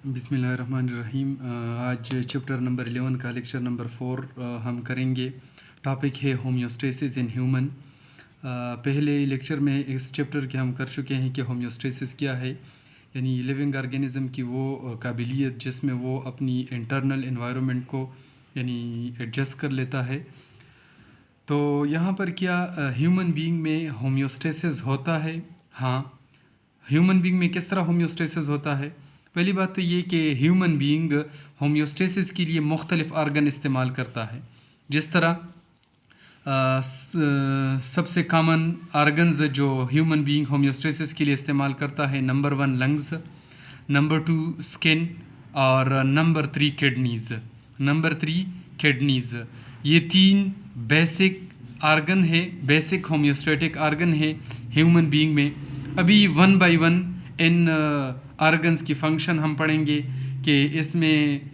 बिस्मिल्लाहिर्रहमानिर्रहीम। आज chapter number 11 का लेक्चर नंबर 4 हम करेंगे। टॉपिक है होम्योस्टेसिस इन ह्यूमन। पहले लेक्चर में इस चैप्टर के हम कर चुके हैं कि होम्योस्टेसिस क्या है, यानी लिविंग ऑर्गेनिज्म की वो काबिलियत जिसमें वो अपनी इंटरनल एनवायरनमेंट को यानी एडजस्ट कर लेता है। तो यहाँ पर क्या ह्यूमन बीइंग में होम्योस्टेसिस होता है? हाँ, ह्यूमन बीइंग में किस तरह होम्योस्टेसिस होता है? पहली बात तो ये कि ह्यूमन बीइंग होम्योस्टेसिस के लिए मुख्तलिफ़ आर्गन इस्तेमाल करता है। जिस तरह सबसे कॉमन आर्गन्स जो ह्यूमन बीइंग होम्योस्टेसिस के लिए इस्तेमाल करता है, नंबर 1 लंग्स, नंबर 2 स्किन और नंबर 3 किडनीज़। ये 3 बेसिक आर्गन है, बेसिक होम्योस्टेटिक आर्गन है ह्यूमन बीइंग में। अभी one by one in organs की फंक्शन हम पढ़ेंगे कि इसमें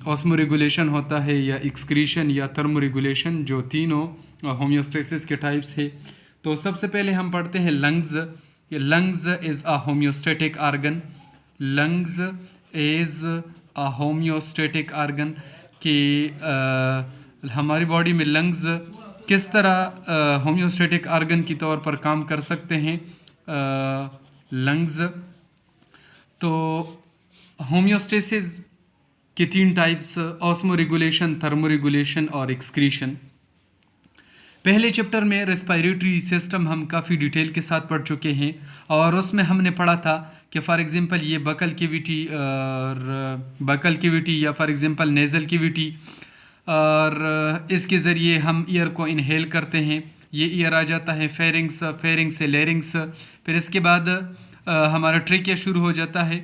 ऑस्मो रेगुलेशन होता है या एक्सक्रीशन या थर्मो रेगुलेशन, जो तीनों होम्योस्टेसिस के टाइप्स है। तो सबसे पहले हम पढ़ते हैं lungs. Lungs is a homeostatic organ. Lungs is a homeostatic organ कि हमारी बॉडी में लंग्स किस तरह होम्योस्टेटिक आर्गन की तौर पर काम कर सकते हैं। लंग्स तो होम्योस्टेसिस के 3 types, osmo regulation, thermo regulation और एक्सक्रीशन। पहले चैप्टर में रेस्पिरेटरी सिस्टम हम काफ़ी डिटेल के साथ पढ़ चुके हैं और उसमें हमने पढ़ा था कि फॉर एग्जांपल ये बकल कैविटी या फॉर एग्जांपल नेज़ल कैविटी, और इसके ज़रिए हम ईयर को इनहेल करते हैं। ये ईयर आ जाता है फेरिंग्स से लेरिंग्स, फिर इसके बाद हमारा ट्रेकिया शुरू हो जाता है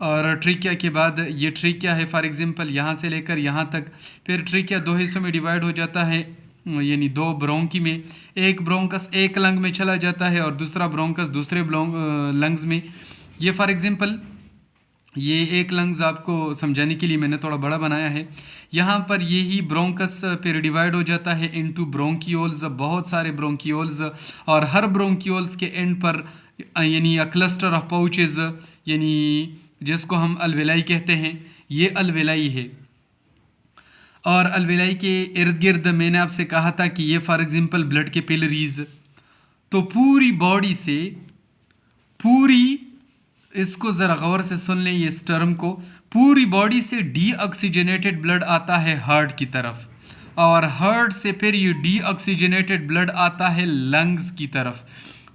और ट्रेकिया के बाद ये ट्रेकिया है फॉर एग्जांपल यहाँ से लेकर यहाँ तक। फिर ट्रेकिया 2 हिस्सों में डिवाइड हो जाता है, यानी 2 ब्रोंकी में। एक ब्रोंकस एक लंग में चला जाता है और दूसरा ब्रोंकस दूसरे लंग्स में। ये फॉर एग्जांपल ये एक लंग्स आपको समझाने के लिए मैंने थोड़ा बड़ा बनाया है। यहाँ पर यही ब्रोंकस फिर डिवाइड हो जाता है इनटू ब्रोंकियोल्स, बहुत सारे ब्रोंकियोल्स, और हर ब्रोंकियोल्स के एंड पर यानी अ क्लस्टर ऑफ पाउचेस, यानी जिसको हम अलवेलाई कहते हैं, ये अलवेलाई है। और अलवेलाई के इर्द गिर्द मैंने आपसे कहा था कि ये फॉर एग्जांपल ब्लड के पिलरीज। तो पूरी बॉडी से इसको ज़रा गौर से सुन लें ये इस टर्म को, पूरी बॉडी से डीऑक्सीजनेटेड ब्लड आता है हार्ट की तरफ, और हार्ट से फिर ये डीऑक्सीजनेटेड ब्लड आता है लंग्स की तरफ।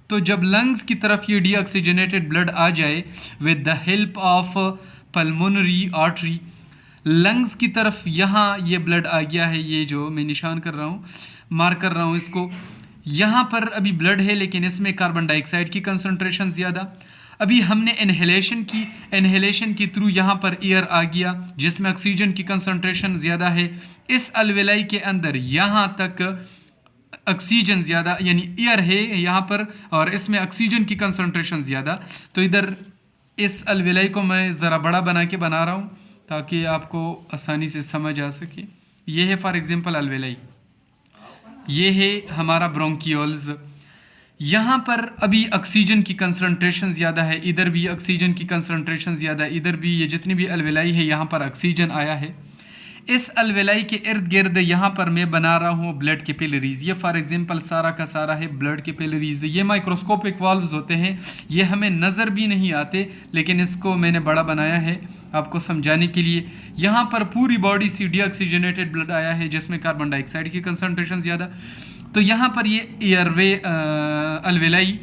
तो जब लंग्स की तरफ ये डीऑक्सीजनेटेड ब्लड आ जाए with the help of pulmonary artery, lungs की तरफ यहाँ ये ब्लड आ गया है, ये जो मैं निशान कर रहा हूँ, मार्क कर रहा हूँ इसको, यहाँ पर अभी ब्लड है लेकिन इसमें कार्बन डाइऑक्साइड की कंसंट्रेशन ज़्यादा। अभी हमने इनहेलेशन की थ्रू यहाँ पर एयर आ गया जिसमें ऑक्सीजन की कंसंट्रेशन ज़्यादा है। इस अलवेलाई के अंदर यहाँ तक ऑक्सीजन ज़्यादा, यानी एयर है यहाँ पर और इसमें ऑक्सीजन की कंसंट्रेशन ज़्यादा। तो इधर इस अलवेलाई को मैं ज़रा बड़ा बना रहा हूँ ताकि आपको आसानी से समझ आ सके। ये है फॉर एग्जांपल अलवेलाई, ये है हमारा ब्रोंकियोल्स। यहाँ पर अभी ऑक्सीजन की कंसंट्रेशन ज़्यादा है, इधर भी ऑक्सीजन की कंसंट्रेशन ज़्यादा है, इधर भी, ये जितनी भी अलवेलाई है यहाँ पर ऑक्सीजन आया है। इस अलवेलाई के इर्द गिर्द यहाँ पर मैं बना रहा हूँ ब्लड कैपिलरीज। ये फॉर एग्जांपल सारा का सारा है ब्लड कैपिलरीज। ये माइक्रोस्कोपिक वाल्व्स होते हैं, ये हमें नज़र भी नहीं आते लेकिन इसको मैंने बड़ा बनाया है आपको समझाने के लिए। यहाँ पर पूरी बॉडी से डीऑक्सीजनेटेड ब्लड आया है जिसमें कार्बन डाइऑक्साइड की कंसंट्रेशन ज़्यादा। तो यहाँ पर ये एयरवे अलवेलाई,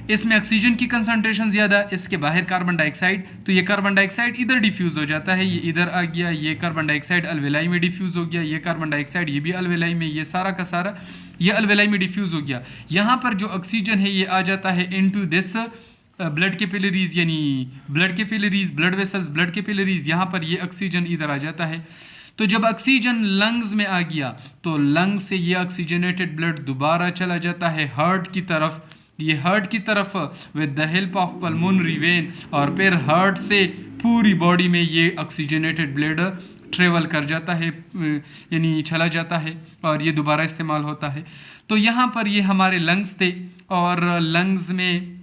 इसमें ऑक्सीजन की कंसंट्रेशन ज़्यादा, इसके बाहर कार्बन डाइऑक्साइड। तो ये कार्बन डाइऑक्साइड इधर डिफ्यूज़ हो जाता है, ये इधर आ गया, ये कार्बन डाइऑक्साइड अलवेलाई में डिफ्यूज़ हो गया, ये कार्बन डाइऑक्साइड ये भी अलवेलाई में, ये सारा का सारा ये अलवेलाई में डिफ्यूज़ हो गया। यहाँ पर जो ऑक्सीजन है ये आ जाता है इनटू दिस ब्लड कैपिलरीज, यानी blood capillaries, blood vessels, blood capillaries. यहाँ पर ये ऑक्सीजन इधर आ जाता है। तो जब ऑक्सीजन लंग्स में आ गया तो लंग्स से ये ऑक्सीजनेटेड ब्लड दोबारा चला जाता है हार्ट की तरफ, ये हार्ट की तरफ with the help of pulmonary vein, और फिर हार्ट से पूरी बॉडी में ये ऑक्सीजनेटेड ब्लड ट्रेवल कर जाता है, यानी चला जाता है और ये दोबारा इस्तेमाल होता है। तो यहाँ पर ये हमारे लंग्स थे और लंग्स में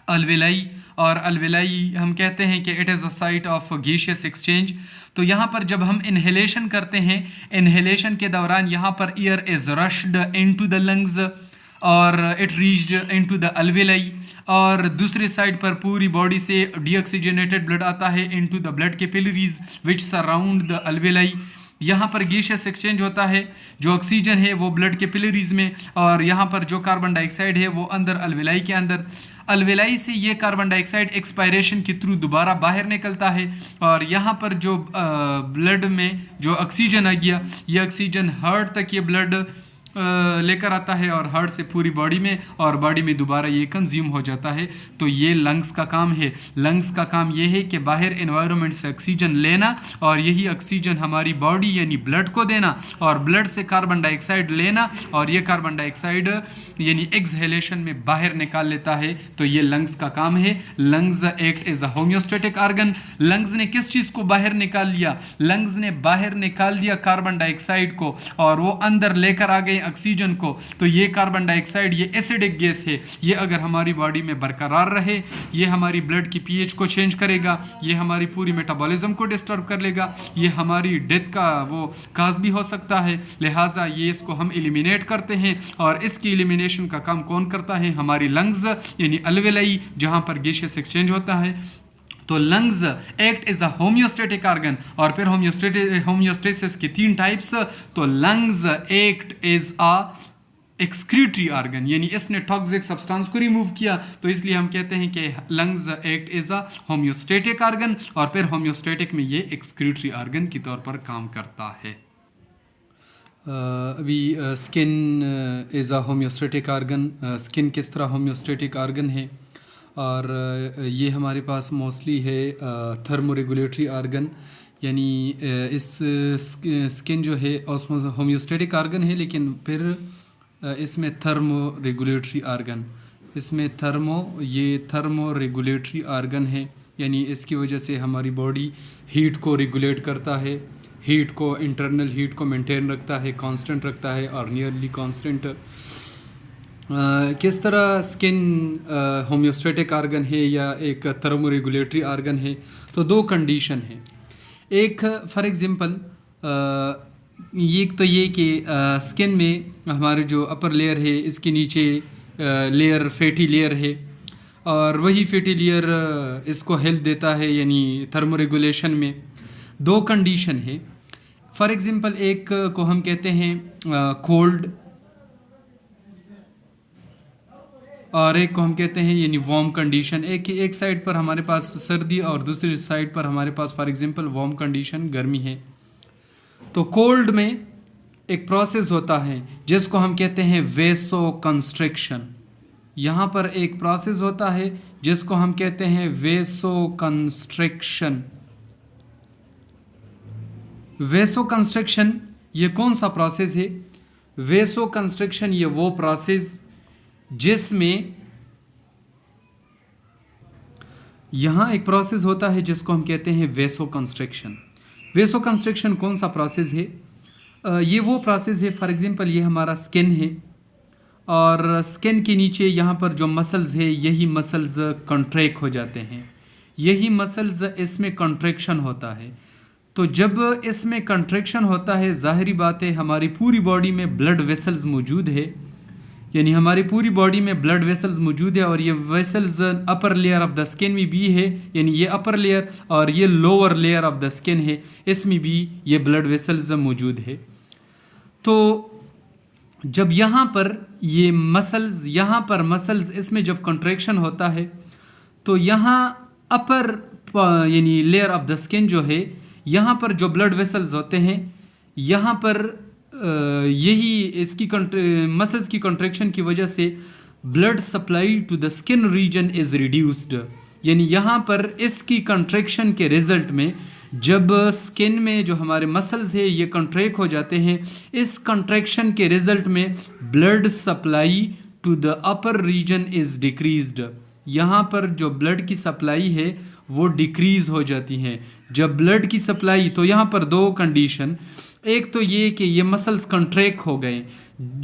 अलवेलाई और अलविलाई हम कहते हैं कि it is a site of gaseous exchange. तो यहाँ पर जब हम इनहेलेशन करते हैं, इनहेलेशन के दौरान यहाँ पर air is rushed into the lungs और इट रीच्ड इनटू द अलविलाई, और दूसरी साइड पर पूरी बॉडी से डीऑक्सीजनेटेड ब्लड आता है into the blood capillaries which surround the alveoli. यहाँ पर गैसियस एक्सचेंज होता है, जो ऑक्सीजन है वो ब्लड कैपिलरीज में, और यहाँ पर जो कार्बन डाइऑक्साइड है वो अंदर अलविलाई के अंदर। अलविलाई से ये कार्बन डाइऑक्साइड एक्सपायरेशन के थ्रू दोबारा बाहर निकलता है, और यहाँ पर जो ब्लड में जो ऑक्सीजन आ गया, ये ऑक्सीजन हार्ट तक ये ब्लड लेकर आता है और हार्ट से पूरी बॉडी में, और बॉडी में दोबारा ये कंज्यूम हो जाता है। तो ये लंग्स का काम है। लंग्स का काम ये है कि बाहर एनवायरनमेंट से ऑक्सीजन लेना और यही ऑक्सीजन हमारी बॉडी यानी ब्लड को देना, और ब्लड से कार्बन डाइऑक्साइड लेना और ये कार्बन डाइऑक्साइड यानी एक्सहेलेशन में बाहर निकाल लेता है। तो ये लंग्स का काम है। Lungs act as a homeostatic organ. Lungs ने किस चीज़ को बाहर निकाल लिया? लंग्स ने बाहर निकाल दिया कार्बन डाइऑक्साइड को, और वो अंदर लेकर आ गए ऑक्सीजन को। तो ये कार्बन डाइऑक्साइड ये एसिडिक गैस है, ये अगर हमारी बॉडी में बरकरार रहे, ये हमारी ब्लड की पीएच को चेंज करेगा, ये हमारी पूरी मेटाबॉलिज्म को डिस्टर्ब कर लेगा, ये हमारी डेथ का वो काज भी हो सकता है। लिहाजा ये इसको हम एलिमिनेट करते हैं, और इसकी एलिमिनेशन का काम कौन करता है? हमारी लंग्स यानी अलवेलाई, जहां पर गैसियस एक्सचेंज होता है। तो lungs act is a homeostatic organ, और फिर होम्योस्टेसिस के 3 टाइप्स। तो lungs act is a excretory organ, यानी इसने टॉक्सिक सब्सटेंस को रिमूव किया, तो इसलिए हम कहते हैं कि lungs act is a homeostatic organ, और फिर होम्योस्टेटिक में ये एक्सक्रीटरी ऑर्गन के तौर पर काम करता है। अभी skin is a homeostatic organ. Skin किस तरह होम्योस्टेटिक ऑर्गन है, और ये हमारे पास मोस्टली है थर्मो रेगुलेटरी ऑर्गन, यानी इस स्किन जो है होम्योस्टेटिक ऑर्गन है, लेकिन फिर इसमें थर्मो रेगुलेटरी ऑर्गन, इसमें थर्मो रेगुलेटरी ऑर्गन है, यानी इसकी वजह से हमारी बॉडी हीट को रेगुलेट करता है, हीट को, इंटरनल हीट को मेंटेन रखता है, कांस्टेंट रखता है और नियरली कांस्टेंट। किस तरह स्किन होम्योस्टेटिक ऑर्गन है या एक थर्मो रेगुलेटरी ऑर्गन है? तो 2 कंडीशन है। एक फॉर एग्जांपल एक तो ये कि स्किन में हमारे जो अपर लेयर है, इसके नीचे लेयर फैटी लेयर है, और वही फैटी लेयर इसको हेल्प देता है यानी थर्मो रेगुलेशन में। 2 कंडीशन है। फॉर एग्जांपल एक को हम कहते हैं कोल्ड, और एक को हम कहते हैं यानी वार्म कंडीशन। एक साइड पर हमारे पास सर्दी और दूसरी साइड पर हमारे पास फॉर एग्जांपल वार्म कंडीशन, गर्मी है। तो कोल्ड में एक प्रोसेस होता है जिसको हम कहते हैं वेसो कंस्ट्रिक्शन। यहाँ पर एक प्रोसेस होता है जिसको हम कहते हैं वेसो कंस्ट्रिक्शन। वेसो कंस्ट्रिक्शन ये कौन सा प्रोसेस है? वेसो कंस्ट्रिक्शन ये वो प्रोसेस जिसमें यहाँ एक प्रोसेस होता है जिसको हम कहते हैं वेसो कंस्ट्रिक्शन। वेसो कंस्ट्रिक्शन कौन सा प्रोसेस है? ये वो प्रोसेस है, फॉर एग्जांपल ये हमारा स्किन है, और स्किन के नीचे यहाँ पर जो मसल्स है, यही मसल्स कंट्रैक्ट हो जाते हैं, यही मसल्स इसमें कंट्रैक्शन होता है। तो जब इसमें कंट्रैक्शन होता है, ज़ाहिरी बात है हमारी पूरी बॉडी में ब्लड वेसल्स मौजूद है, यानी हमारी पूरी बॉडी में ब्लड वेसल्स मौजूद है, और ये vessels upper layer of the skin में भी है, यानी ये अपर लेयर और ये lower layer of the skin है, इसमें भी ये ब्लड वेसल्स मौजूद है। तो जब यहाँ पर ये मसल्स, यहाँ पर मसल्स इसमें जब कंट्रैक्शन होता है, तो यहाँ अपर यानी लेयर ऑफ द स्किन जो है, यहाँ पर जो ब्लड वेसल्स होते हैं, यहाँ पर यही इसकी मसल्स की कंट्रैक्शन की वजह से blood supply to the skin region is reduced, यानी यहाँ पर इसकी कंट्रैक्शन के रिजल्ट में जब स्किन में जो हमारे मसल्स है ये कंट्रैक्ट हो जाते हैं, इस कंट्रैक्शन के रिजल्ट में blood supply to the upper region is decreased. यहाँ पर जो ब्लड की सप्लाई है वो डिक्रीज हो जाती हैं। जब ब्लड की सप्लाई, तो यहाँ पर 2 कंडीशन, एक तो ये कि ये मसल्स कंट्रैक्ट हो गए,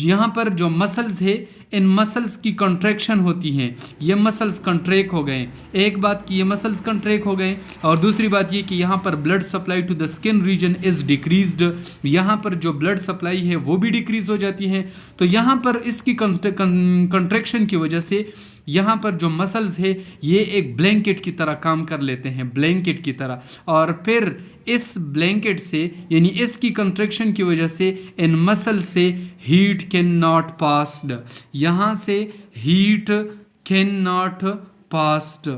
यहाँ पर जो मसल्स है इन मसल्स की कंट्रैक्शन होती हैं, ये मसल्स कंट्रैक्ट हो गए। एक बात कि ये मसल्स कंट्रैक्ट हो गए, और दूसरी बात ये कि यहाँ पर blood supply to the skin region is decreased, यहाँ पर जो ब्लड सप्लाई है वो भी डिक्रीज हो जाती है। तो यहाँ पर इसकी कंट्रैक्शन की वजह से यहाँ पर जो मसल्स है ये एक ब्लैंकेट की तरह काम कर लेते हैं, ब्लैंकेट की तरह। और फिर इस ब्लैंकेट से यानी इसकी कंट्रैक्शन की वजह से इन मसल से हीट कैन नॉट पास्ड, यहाँ से हीट कैन नॉट पास्ड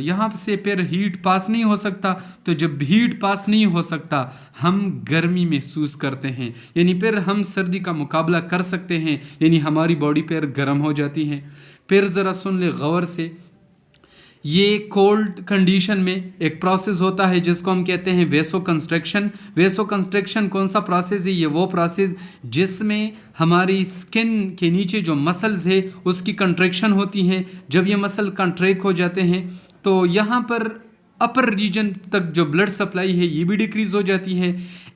यहाँ से फिर हीट पास नहीं हो सकता। तो जब हीट पास नहीं हो सकता हम गर्मी महसूस करते हैं, यानी फिर हम सर्दी का मुकाबला कर सकते हैं, यानी हमारी बॉडी फिर गर्म हो जाती है। फिर ज़रा सुन ले गौर से, ये कोल्ड कंडीशन में एक प्रोसेस होता है जिसको हम कहते हैं वेसो कंस्ट्रक्शन। वेसो कंस्ट्रक्शन कौन सा प्रोसेस है? ये वो प्रोसेस जिसमें हमारी स्किन के नीचे जो मसल्स है उसकी कंट्रैक्शन होती हैं। जब ये मसल कंट्रैक्ट हो जाते हैं तो यहाँ पर अपर रीजन तक जो ब्लड सप्लाई है ये भी डिक्रीज हो जाती है।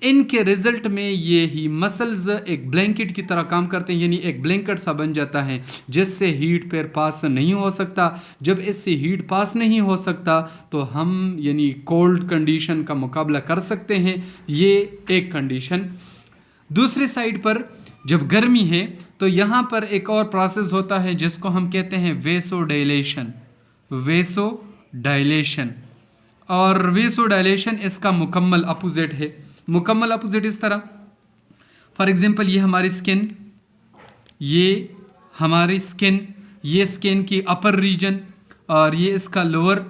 इनके रिजल्ट में ये ही मसल्स एक ब्लैंकेट की तरह काम करते हैं, यानी एक ब्लैंकेट सा बन जाता है जिससे हीट पर पास नहीं हो सकता। जब इससे हीट पास नहीं हो सकता तो हम यानी कोल्ड कंडीशन का मुकाबला कर सकते हैं, ये एक कंडीशन। दूसरी साइड पर जब गर्मी है तो यहाँ पर एक और प्रोसेस होता है जिसको हम कहते हैं वेसोडाइलेशन। वेसोडाइलेशन और वेसोडाइलेशन इसका मुकम्मल अपोजिट है। मुकम्मल अपोजिट इस तरह, फॉर एग्जांपल ये हमारी स्किन, ये हमारी स्किन, ये स्किन की अपर रीजन और ये इसका लोअर।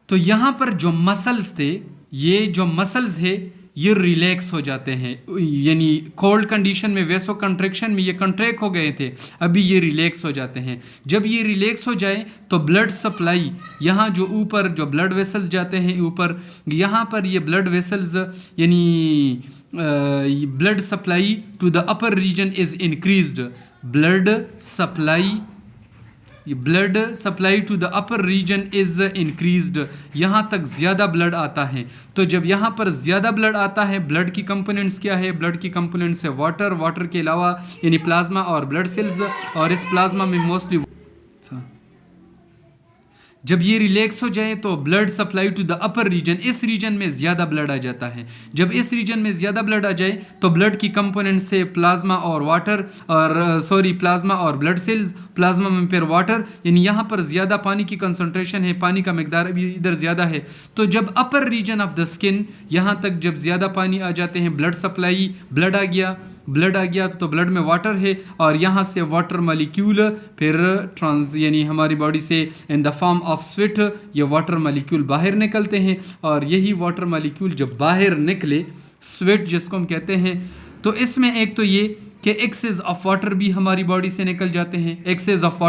तो यहाँ पर जो मसल्स थे, ये जो मसल्स है ये रिलैक्स हो जाते हैं, यानी कोल्ड कंडीशन में वेसो कंट्रैक्शन में ये कंट्रैक्ट हो गए थे, अभी ये रिलैक्स हो जाते हैं। जब ये रिलैक्स हो जाए तो ब्लड सप्लाई, यहाँ जो ऊपर जो ब्लड वेसल्स जाते हैं ऊपर, यहाँ पर ये ब्लड वेसल्स यानी blood supply to the upper region is increased. Blood supply to the upper region is increased, यहाँ तक ज़्यादा ब्लड आता है। तो जब यहाँ पर ज़्यादा ब्लड आता है, ब्लड की कंपोनेंट्स क्या है? ब्लड की कंपोनेंट्स है वाटर, वाटर के अलावा यानी प्लाज्मा और ब्लड सेल्स, और इस प्लाज्मा में मोस्टली जब ये रिलैक्स हो जाए तो blood supply to the upper region, इस रीजन में ज़्यादा ब्लड आ जाता है। जब इस रीजन में ज़्यादा ब्लड आ जाए तो ब्लड की कंपोनेंट से प्लाज्मा और वाटर और प्लाज्मा और ब्लड सेल्स, प्लाज्मा में फिर वाटर, यानी यहाँ पर ज़्यादा पानी की कंसंट्रेशन है, पानी का मकदार भी इधर ज़्यादा है। तो जब अपर रीजन ऑफ द स्किन यहाँ तक जब ज़्यादा पानी आ जाते हैं, ब्लड सप्लाई, ब्लड आ गया तो ब्लड में वाटर है और यहाँ से वाटर मालिक्यूल फिर यानी हमारी बॉडी से in the form of sweat ये वाटर मालिक्यूल बाहर निकलते हैं। और यही वाटर मालिक्यूल जब बाहर निकले, स्वेट जिसको हम कहते हैं, तो इसमें एक तो ये कि एक्सेस ऑफ वाटर भी हमारी बॉडी से निकल जाते हैं। एक्सेस ऑफ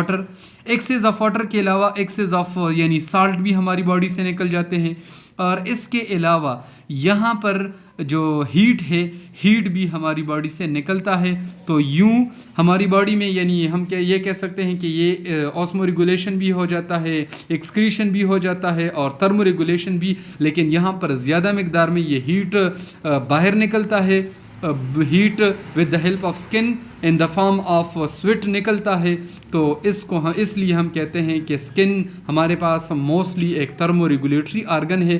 वाटर के अलावा एक्सेस ऑफ यानी साल्ट भी हमारी बॉडी से निकल जाते हैं। और इसके अलावा यहाँ पर जो हीट है, हीट भी हमारी बॉडी से निकलता है। तो यूँ हमारी बॉडी में यानी हम क्या ये कह सकते हैं कि ये ऑस्मो रेगुलेशन भी हो जाता है, एक्सक्रीशन भी हो जाता है और थर्मो रेगुलेशन भी, लेकिन यहाँ पर ज़्यादा मकदार में ये हीट बाहर निकलता है। Heat with the help of skin in the form of sweat निकलता है। तो इसको हम इसलिए हम कहते हैं कि स्किन हमारे पास मोस्टली एक थर्मो रेगुलेटरी आर्गन है।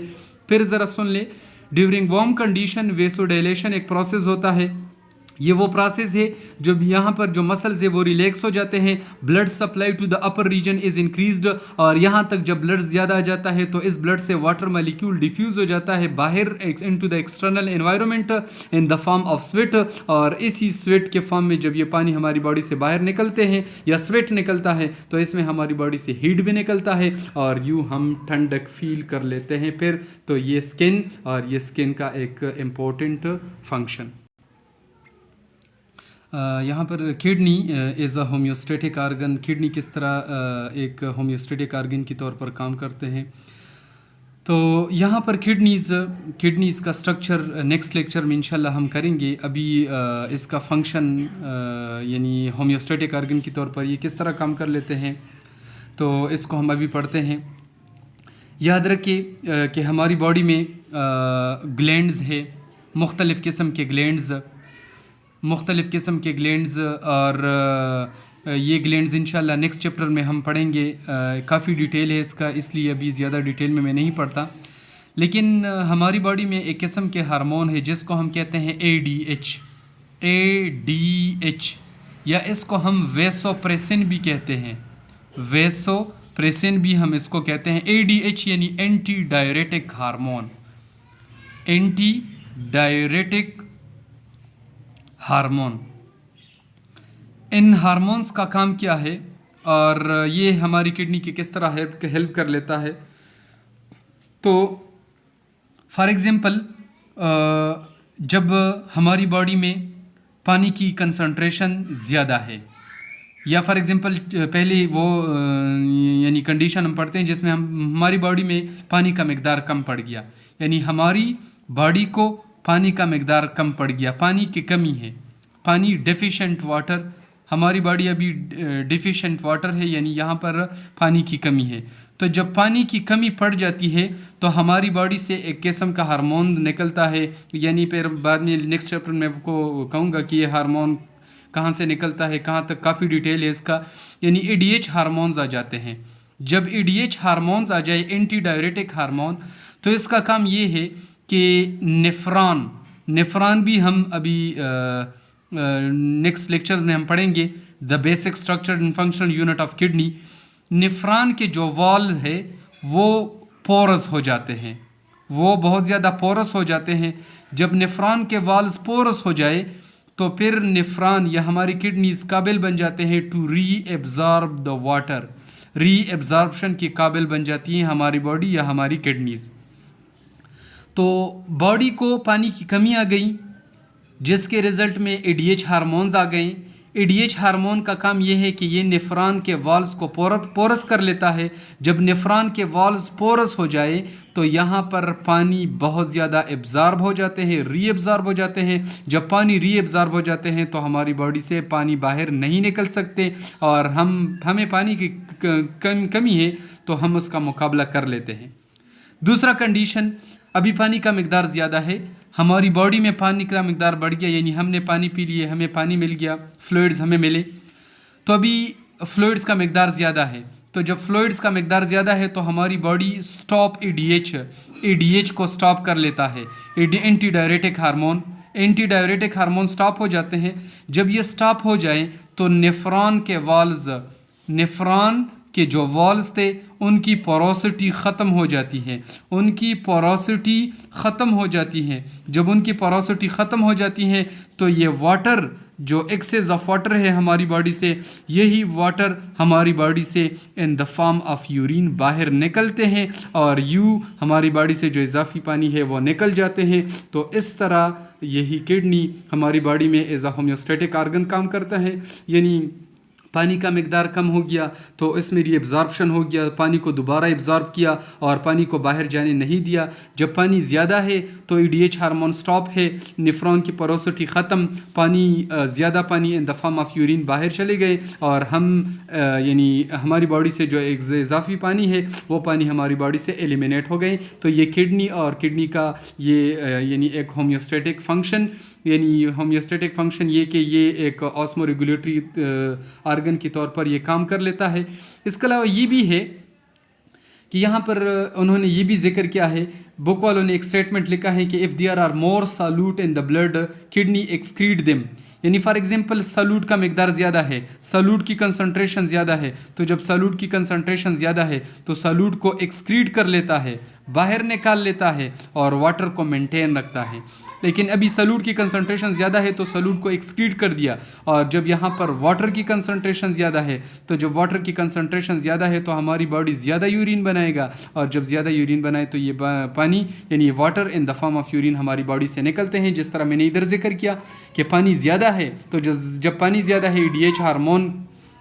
फिर ज़रा सुन ले, ड्यूरिंग वार्म कंडीशन वेसोडाइलेशन एक प्रोसेस होता है। ये वो प्रोसेस है जब यहाँ पर जो मसल्स है वो रिलैक्स हो जाते हैं, blood supply to the upper region is increased, और यहाँ तक जब ब्लड ज़्यादा आ जाता है तो इस ब्लड से वाटर मालिक्यूल डिफ्यूज़ हो जाता है बाहर into the external environment in the form of sweat. और इसी स्वेट के फॉर्म में जब ये पानी हमारी बॉडी से बाहर निकलते हैं या स्वेट निकलता है तो इसमें हमारी बॉडी से हीट भी निकलता है और यूँ हम ठंडक फील कर लेते हैं। फिर तो ये स्किन और ये स्किन का एक इम्पोर्टेंट फंक्शन। यहाँ पर kidney as a homeostatic organ, kidney किस तरह एक होम्योस्टेटिक आर्गन के तौर पर काम करते हैं। तो यहाँ पर किडनीज़ का स्ट्रक्चर नेक्स्ट लेक्चर में इंशाल्लाह हम करेंगे। अभी इसका फंक्शन यानी होम्योस्टेटिक आर्गन के तौर पर ये किस तरह काम कर लेते हैं तो इसको हम अभी पढ़ते हैं। याद रखिए कि हमारी बॉडी में ग्लैंड्स है, मुख्तलिफ़ किस्म के ग्लैंड्स, मुख्तलिफ़ किस्म के ग्लैंड्स, और ये ग्लैंड्स इंशाल्लाह नेक्स्ट चैप्टर में हम पढ़ेंगे। काफ़ी डिटेल है इसका, इसलिए अभी ज़्यादा डिटेल में मैं नहीं पढ़ता। लेकिन हमारी बॉडी में एक किस्म के हार्मोन है जिसको हम कहते हैं ADH। ADH, या इसको हम वेसोप्रेसिन भी कहते हैं, वेसोप्रेसिन भी हम इसको कहते हैं। ADH यानी anti diuretic hormone, anti diuretic hormone. इन हार्मोन्स का काम क्या है और ये हमारी किडनी की किस तरह हेल्प कर लेता है? तो फॉर एग्ज़ाम्पल, जब हमारी बॉडी में पानी की कंसंट्रेशन ज़्यादा है, या फॉर एग्ज़ाम्पल पहले वो यानी कंडीशन हम पढ़ते हैं जिसमें हमारी बॉडी में पानी का मकदार कम पड़ गया, यानी हमारी बॉडी को पानी का मकदार कम पड़ गया, पानी की कमी है, पानी डेफिशिएंट वाटर, हमारी बॉडी अभी डेफिशिएंट वाटर है, यानी यहाँ पर पानी की कमी है। तो जब पानी की कमी पड़ जाती है तो हमारी बॉडी से एक किस्म का हार्मोन निकलता है, यानी फिर बाद में नेक्स्ट चैप्टर में आपको कहूँगा कि ये हार्मोन कहाँ से निकलता है, कहाँ तक, काफ़ी डिटेल है इसका। यानी ADH हार्मोन्स आ जाते हैं। जब ADH हार्मोन्स आ जाए, एंटी डायरेटिक हार्मोन, तो इसका काम ये है कि नेफ्रॉन भी हम अभी नेक्स्ट लेक्चर्स में हम पढ़ेंगे, the basic structure and functional unit of kidney. Nephron के जो वॉल है वो पोरस हो जाते हैं, वो बहुत ज़्यादा पोरस हो जाते हैं। जब नेफ्रॉन के वॉल्स पोरस हो जाए तो फिर नेफ्रॉन या हमारी किडनीज काबिल बन जाते हैं to reabsorb the water, reabsorption की काबिल बन जाती हैं हमारी बॉडी या हमारी किडनीज। तो बॉडी को पानी की कमी आ गई, जिसके रिज़ल्ट में ADH हार्मोन्स आ गए। ADH हार्मोन का काम ये है कि ये नेफ्रॉन के वॉल्स को पोरस कर लेता है। जब नेफ्रॉन के वॉल्स पोरस हो जाए तो यहाँ पर पानी बहुत ज़्यादा एब्ज़ॉर्ब हो जाते हैं, री एब्ज़ॉर्ब हो जाते हैं। जब पानी री एब्ज़ॉर्ब हो जाते हैं तो हमारी बॉडी से पानी बाहर नहीं निकल सकते, और हमें पानी की कमी है तो हम उसका मुकाबला कर लेते हैं। दूसरा कंडीशन, अभी पानी का मकदार ज़्यादा है, हमारी बॉडी में पानी का मकदार बढ़ गया, यानी हमने पानी पी लिए, हमें पानी मिल गया, फ्लूइड्स हमें मिले, तो अभी फ्लूइड्स का मकदार ज़्यादा है। तो जब फ्लूइड्स का मकदार ज़्यादा है तो हमारी बॉडी स्टॉप ADH को स्टॉप कर लेता है। एंटी डायरेटिक हार्मोन स्टॉप हो जाते हैं। जब ये स्टॉप हो जाए तो नेफ्रॉन के जो वॉल्स थे उनकी पोरोसिटी ख़त्म हो जाती है, जब उनकी पोरोसिटी ख़त्म हो जाती है तो ये वाटर, जो एक्सेस ऑफ वाटर है हमारी बॉडी से, यही वाटर हमारी बॉडी से in the form of urine बाहर निकलते हैं, और हमारी बॉडी से जो इजाफी पानी है वो निकल जाते हैं। तो इस तरह यही किडनी हमारी बॉडी में एज अ होम्योस्टेटिक आर्गन काम करता है, यानी पानी का मकदार कम हो गया तो इसमें री एब्जॉर्प्शन हो गया, पानी को दोबारा एब्जॉर्ब किया और पानी को बाहर जाने नहीं दिया। जब पानी ज़्यादा है तो ADH हार्मोन स्टॉप है, नेफ्रॉन की पोरोसिटी ख़त्म, ज़्यादा पानी in the form of urine बाहर चले गए, और यानी हमारी बॉडी से जो इजाफी पानी है वो पानी हमारी बॉडी से एलिमिनेट हो गए। तो ये किडनी का ये यानी एक होम्योस्टेटिक फंक्शन ये कि ये एक ऑस्मो रेगुलेटरी आर्गन के तौर पर ये काम कर लेता है। इसके अलावा ये भी है कि यहाँ पर उन्होंने ये भी जिक्र किया है, बुक वालों ने एक स्टेटमेंट लिखा है कि if there are more solute in the blood kidney excrete them, यानी फॉर एग्जांपल सॉल्यूट का मकदार ज़्यादा है, सॉल्यूट की कंसंट्रेशन ज़्यादा है, तो जब सॉल्यूट की कंसंट्रेशन ज़्यादा है तो सॉल्यूट को एक्सक्रीट कर लेता है, बाहर निकाल लेता है और वाटर को मेंटेन रखता है। लेकिन अभी सॉल्यूट की कंसंट्रेशन ज़्यादा है तो सॉल्यूट को एक्सक्रीट कर दिया, और जब यहाँ पर वाटर की कंसंट्रेशन ज़्यादा है तो जब वाटर की कंसंट्रेशन ज़्यादा है तो हमारी बॉडी ज़्यादा यूरिन बनाएगा, और जब ज़्यादा यूरिन बनाए तो ये पानी यानी water in the form of urine हमारी बॉडी से निकलते हैं। जिस तरह मैंने इधर जिक्र किया कि पानी ज़्यादा है तो जब पानी ज़्यादा है ADH हार्मोन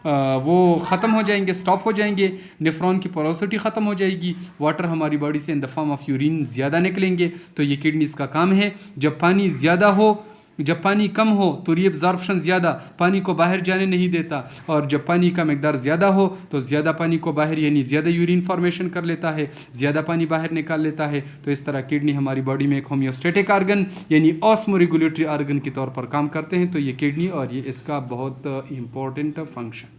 वो ख़त्म हो जाएंगे, स्टॉप हो जाएंगे, नेफ्रॉन की पोरोसिटी ख़त्म हो जाएगी, वाटर हमारी बॉडी से in the form of urine ज़्यादा निकलेंगे। तो ये किडनीज़ का काम है, जब पानी ज़्यादा हो जब पानी कम हो तो रीअब्जॉर्प्शन ज़्यादा, पानी को बाहर जाने नहीं देता, और जब पानी का मकदार ज़्यादा हो तो ज़्यादा पानी को बाहर यानी ज़्यादा यूरिन फॉर्मेशन कर लेता है, ज़्यादा पानी बाहर निकाल लेता है। तो इस तरह किडनी हमारी बॉडी में एक होम्योस्टेटिक आर्गन यानी ऑस्मोरेगुलेटरी आर्गन के तौर पर काम करते हैं। तो ये किडनी और ये इसका बहुत इंपॉर्टेंट फंक्शन।